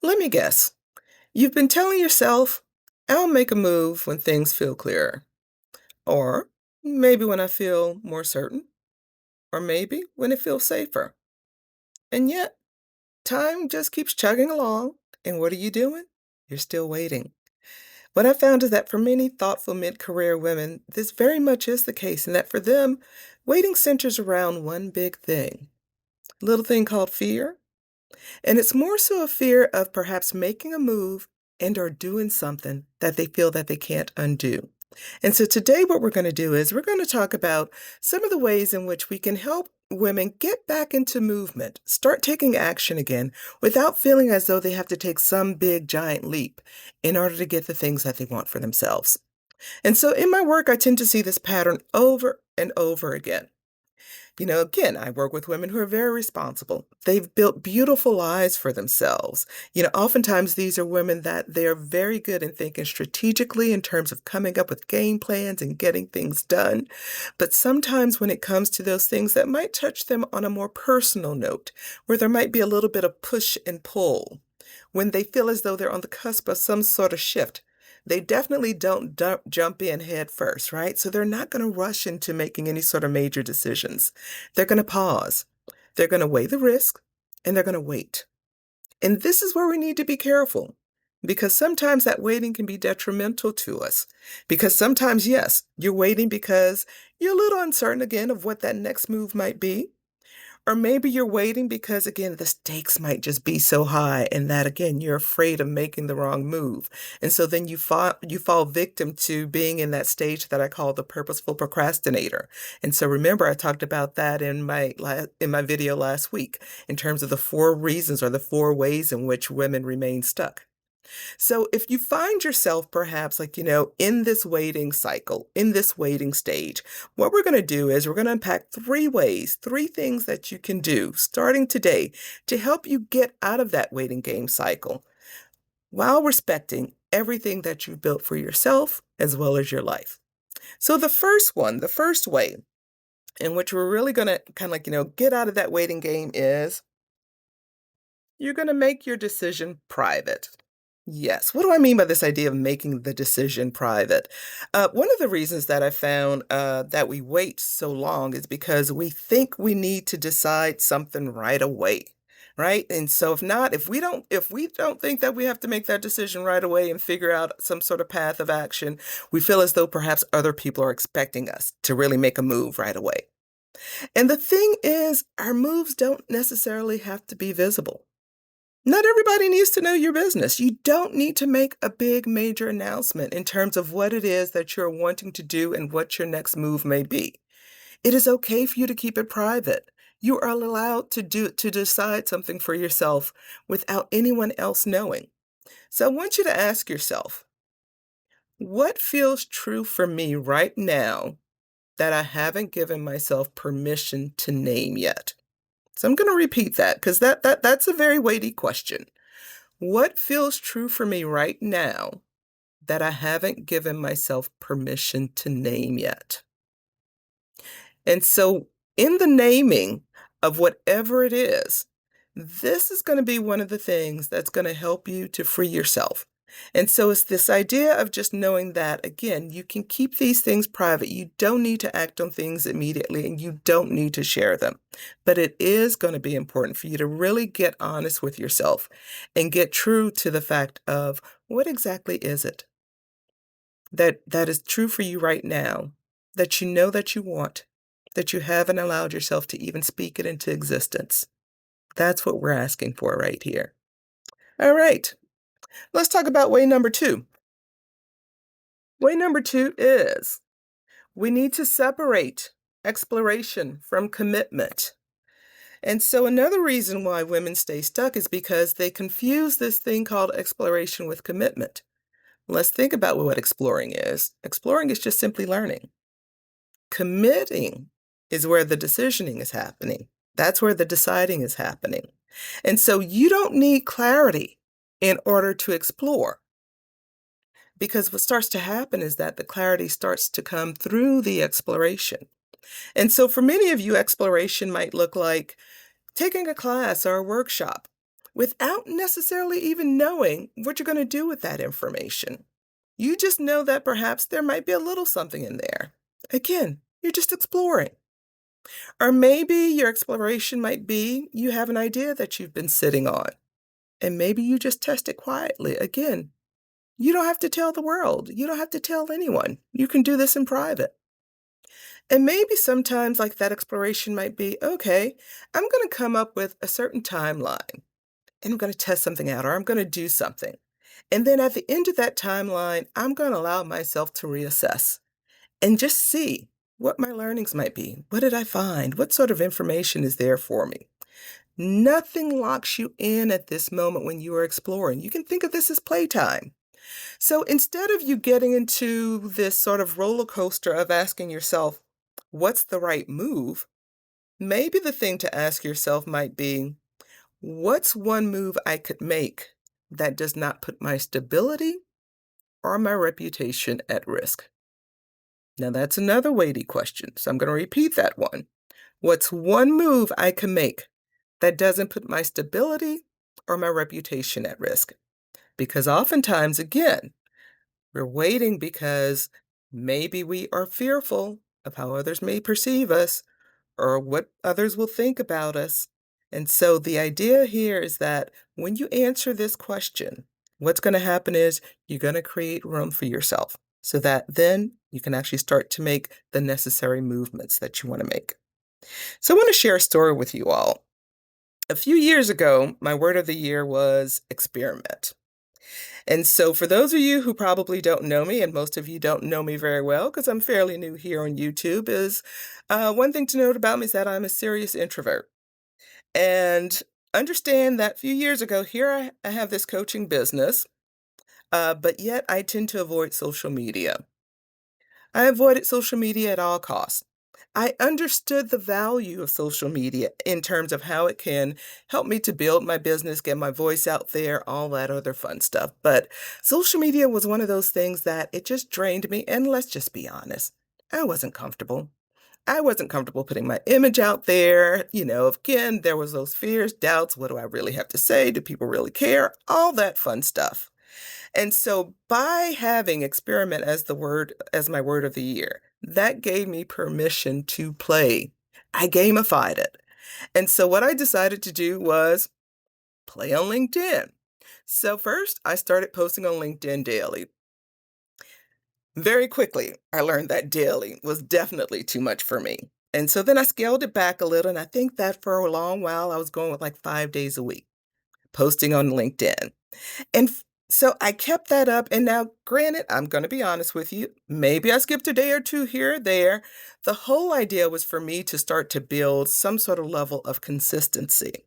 Let me guess. You've been telling yourself, I'll make a move when things feel clearer. Or maybe when I feel more certain. Or maybe when it feels safer. And yet, time just keeps chugging along. And what are you doing? You're still waiting. What I found is that for many thoughtful mid career women, this very much is the case, and that for them, waiting centers around one big thing, a little thing called fear. And it's more so a fear of perhaps making a move and or doing something that they feel that they can't undo. And so today what we're going to do is we're going to talk about some of the ways in which we can help women get back into movement, start taking action again without feeling as though they have to take some big giant leap in order to get the things that they want for themselves. And so in my work, I tend to see this pattern over and over again. Again, I work with women who are very responsible. They've built beautiful lives for themselves. Oftentimes these are women that they're very good in thinking strategically in terms of coming up with game plans and getting things done. But sometimes when it comes to those things that might touch them on a more personal note, where there might be a little bit of push and pull, when they feel as though they're on the cusp of some sort of shift, they definitely don't jump in head first, right? So they're not going to rush into making any sort of major decisions. They're going to pause. They're going to weigh the risk and they're going to wait. And this is where we need to be careful because sometimes that waiting can be detrimental to us. Because sometimes, yes, you're waiting because you're a little uncertain again of what that next move might be. Or maybe you're waiting because, again, the stakes might just be so high and that, again, you're afraid of making the wrong move. And so then you fall victim to being in that stage that I call the purposeful procrastinator. And so remember, I talked about that in my video last week in terms of the 4 reasons or the 4 ways in which women remain stuck. So if you find yourself perhaps in this waiting cycle, in this waiting stage, what we're going to do is we're going to unpack 3 ways, 3 things that you can do starting today to help you get out of that waiting game cycle while respecting everything that you've built for yourself as well as your life. So the first way in which we're really going to kind of get out of that waiting game is you're going to make your decision private. Yes. What do I mean by this idea of making the decision private? One of the reasons that I found that we wait so long is because we think we need to decide something right away, right? And so if we don't think that we have to make that decision right away and figure out some sort of path of action, we feel as though perhaps other people are expecting us to really make a move right away. And the thing is, our moves don't necessarily have to be visible. Not everybody needs to know your business. You don't need to make a big major announcement in terms of what it is that you're wanting to do and what your next move may be. It is okay for you to keep it private. You are allowed to decide something for yourself without anyone else knowing. So I want you to ask yourself, what feels true for me right now that I haven't given myself permission to name yet? So I'm going to repeat that because that's a very weighty question. What feels true for me right now that I haven't given myself permission to name yet? And so, in the naming of whatever it is, this is going to be one of the things that's going to help you to free yourself. And so, it's this idea of just knowing that, again, you can keep these things private. You don't need to act on things immediately and you don't need to share them. But it is going to be important for you to really get honest with yourself and get true to the fact of what exactly is it that is true for you right now, that you know that you want, that you haven't allowed yourself to even speak it into existence. That's what we're asking for right here. All right, let's talk about way number 2. Way number 2 is we need to separate exploration from commitment. And so another reason why women stay stuck is because they confuse this thing called exploration with commitment. Let's think about what exploring is. Exploring is just simply learning. Committing is where the decisioning is happening. That's where the deciding is happening. And so you don't need clarity in order to explore. Because what starts to happen is that the clarity starts to come through the exploration. And so for many of you, exploration might look like taking a class or a workshop. without necessarily even knowing what you're going to do with that information. You just know that perhaps there might be a little something in there. Again, you're just exploring. Or maybe your exploration might be you have an idea that you've been sitting on, and maybe you just test it quietly. Again, you don't have to tell the world. You don't have to tell anyone. You can do this in private. And maybe sometimes, like that exploration might be okay, I'm going to come up with a certain timeline and I'm going to test something out or I'm going to do something. And then at the end of that timeline, I'm going to allow myself to reassess and just see what my learnings might be. What did I find? What sort of information is there for me? Nothing locks you in at this moment when you are exploring. You can think of this as playtime. So instead of you getting into this sort of roller coaster of asking yourself, what's the right move? Maybe the thing to ask yourself might be, what's one move I could make that does not put my stability or my reputation at risk? Now, that's another weighty question, so I'm going to repeat that one. What's one move I can make that doesn't put my stability or my reputation at risk? Because oftentimes, again, we're waiting because maybe we are fearful of how others may perceive us or what others will think about us. And so the idea here is that when you answer this question, what's going to happen is you're going to create room for yourself so that then you can actually start to make the necessary movements that you want to make. So I want to share a story with you all. A few years ago, my word of the year was experiment. And so for those of you who probably don't know me, and most of you don't know me very well because I'm fairly new here on YouTube, is one thing to note about me is that I'm a serious introvert. And understand that a few years ago, here I have this coaching business, but yet I tend to avoid social media. I avoided social media at all costs. I understood the value of social media in terms of how it can help me to build my business, get my voice out there, all that other fun stuff. But social media was one of those things that it just drained me. And let's just be honest, I wasn't comfortable. I wasn't comfortable putting my image out there. Again, there was those fears, doubts. What do I really have to say? Do people really care? All that fun stuff. And so by having experiment as my word of the year, that gave me permission to play. I gamified it. And so what I decided to do was play on LinkedIn. So first, I started posting on LinkedIn daily. Very quickly, I learned that daily was definitely too much for me. And so then I scaled it back a little, and I think that for a long while I was going with like 5 days a week, posting on LinkedIn. And so I kept that up. And now, granted, I'm going to be honest with you, maybe I skipped a day or two here or there. The whole idea was for me to start to build some sort of level of consistency.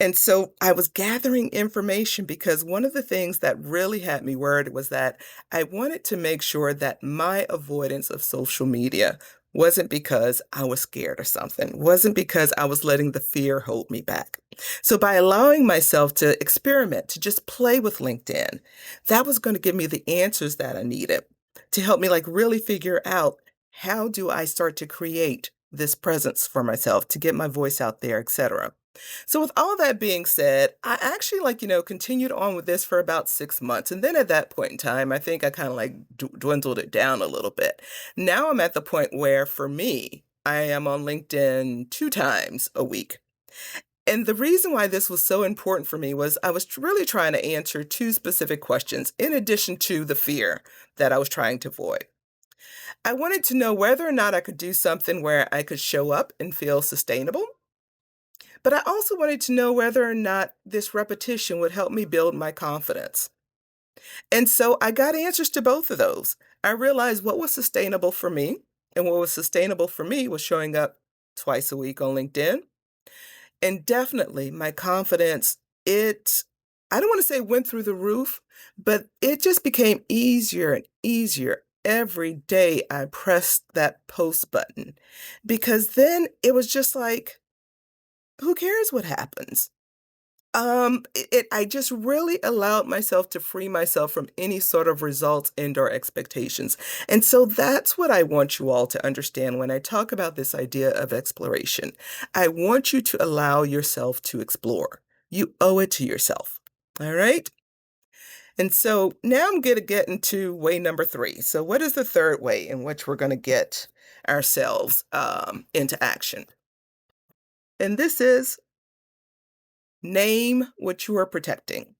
And so I was gathering information because one of the things that really had me worried was that I wanted to make sure that my avoidance of social media wasn't because I was scared or something, wasn't because I was letting the fear hold me back. So by allowing myself to experiment, to just play with LinkedIn, that was going to give me the answers that I needed to help me really figure out how do I start to create this presence for myself, to get my voice out there, etc. So with all that being said, I actually continued on with this for about 6 months. And then at that point in time, I think I kind of dwindled it down a little bit. Now I'm at the point where for me, I am on LinkedIn 2 times a week. And the reason why this was so important for me was I was really trying to answer two specific questions in addition to the fear that I was trying to avoid. I wanted to know whether or not I could do something where I could show up and feel sustainable. But I also wanted to know whether or not this repetition would help me build my confidence. And so I got answers to both of those. I realized what was sustainable for me, and what was sustainable for me was showing up twice a week on LinkedIn. And definitely my confidence, I don't want to say went through the roof, but it just became easier and easier every day I pressed that post button. Because then it was just like, who cares what happens? I just really allowed myself to free myself from any sort of results and/or expectations. And so that's what I want you all to understand when I talk about this idea of exploration. I want you to allow yourself to explore. You owe it to yourself. All right? And so now I'm going to get into way number 3. So what is the third way in which we're going to get ourselves into action? And this is name what you are protecting.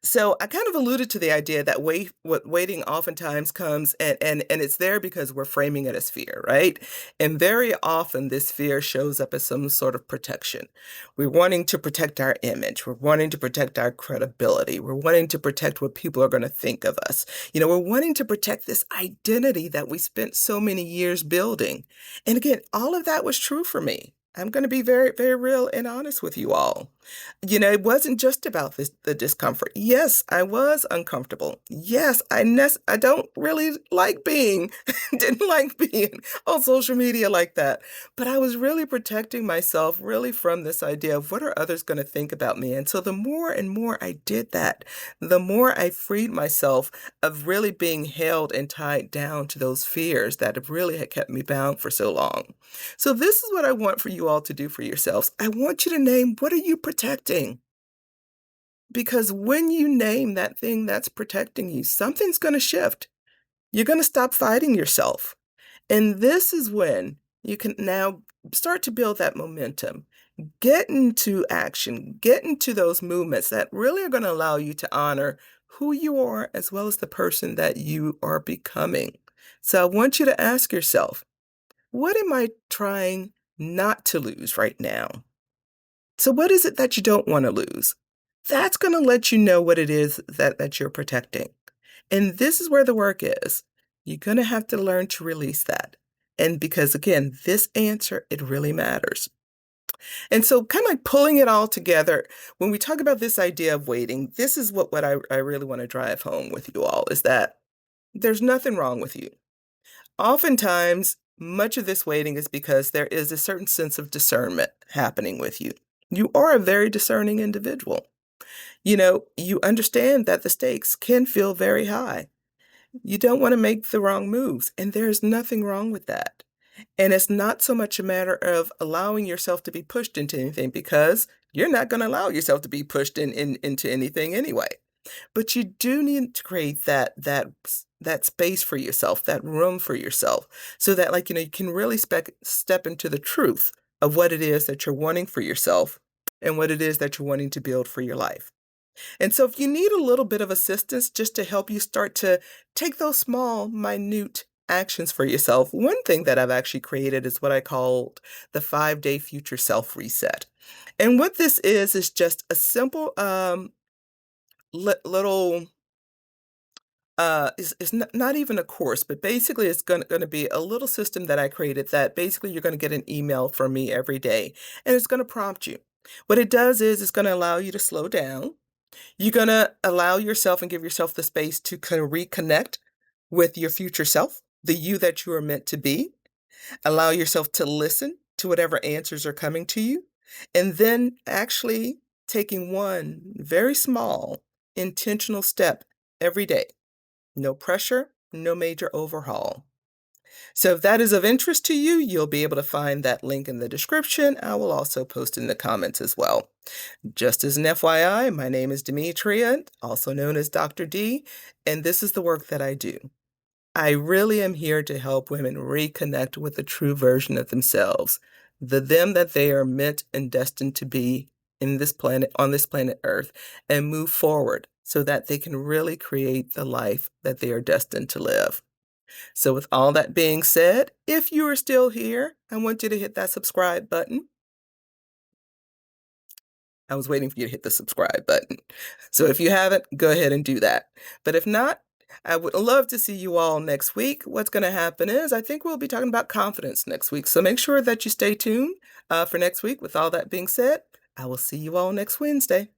So I kind of alluded to the idea that waiting oftentimes comes and it's there because we're framing it as fear, right? And very often this fear shows up as some sort of protection. We're wanting to protect our image. We're wanting to protect our credibility. We're wanting to protect what people are going to think of us. We're wanting to protect this identity that we spent so many years building. And again, all of that was true for me. I'm going to be very, very real and honest with you all. It wasn't just about the discomfort. Yes, I was uncomfortable. Yes, I don't really like being, didn't like being on social media like that. But I was really protecting myself really from this idea of what are others going to think about me. And so the more and more I did that, the more I freed myself of really being held and tied down to those fears that have really had kept me bound for so long. So this is what I want for you all to do for yourselves. I want you to name, what are you protecting? Because when you name that thing that's protecting you, something's going to shift. You're going to stop fighting yourself. And this is when you can now start to build that momentum. Get into action, get into those movements that really are going to allow you to honor who you are as well as the person that you are becoming. So I want you to ask yourself, what am I trying not to lose right now? So what is it that you don't want to lose? That's going to let you know what it is that you're protecting. And this is where the work is. You're going to have to learn to release that. And because again, this answer, it really matters. And so kind of like pulling it all together, when we talk about this idea of waiting, this is what I really want to drive home with you all is that there's nothing wrong with you. Oftentimes, much of this waiting is because there is a certain sense of discernment happening with you. You are a very discerning individual. You understand that the stakes can feel very high. You don't want to make the wrong moves, and there's nothing wrong with that. And it's not so much a matter of allowing yourself to be pushed into anything because you're not going to allow yourself to be pushed into anything anyway. But you do need to create that space for yourself, that room for yourself, so that you can really step into the truth of what it is that you're wanting for yourself and what it is that you're wanting to build for your life. And so if you need a little bit of assistance just to help you start to take those small, minute actions for yourself, one thing that I've actually created is what I called the 5-day future self reset. And what this is just a simple little it's not even a course, but basically it's gonna be a little system that I created that basically you're gonna get an email from me every day, and it's gonna prompt you. What it does is it's gonna allow you to slow down. You're gonna allow yourself and give yourself the space to kind of reconnect with your future self, the you that you are meant to be. Allow yourself to listen to whatever answers are coming to you, and then actually taking one very small intentional step every day. No pressure, no major overhaul. So if that is of interest to you, you'll be able to find that link in the description. I will also post in the comments as well. Just as an FYI, my name is Demetria, also known as Dr. D, and this is the work that I do. I really am here to help women reconnect with the true version of themselves, the them that they are meant and destined to be on this planet Earth, and move forward so that they can really create the life that they are destined to live. So with all that being said, if you are still here, I want you to hit that subscribe button. I was waiting for you to hit the subscribe button. So if you haven't, go ahead and do that. But if not, I would love to see you all next week. What's going to happen is I think we'll be talking about confidence next week. So make sure that you stay tuned for next week. With all that being said, I will see you all next Wednesday.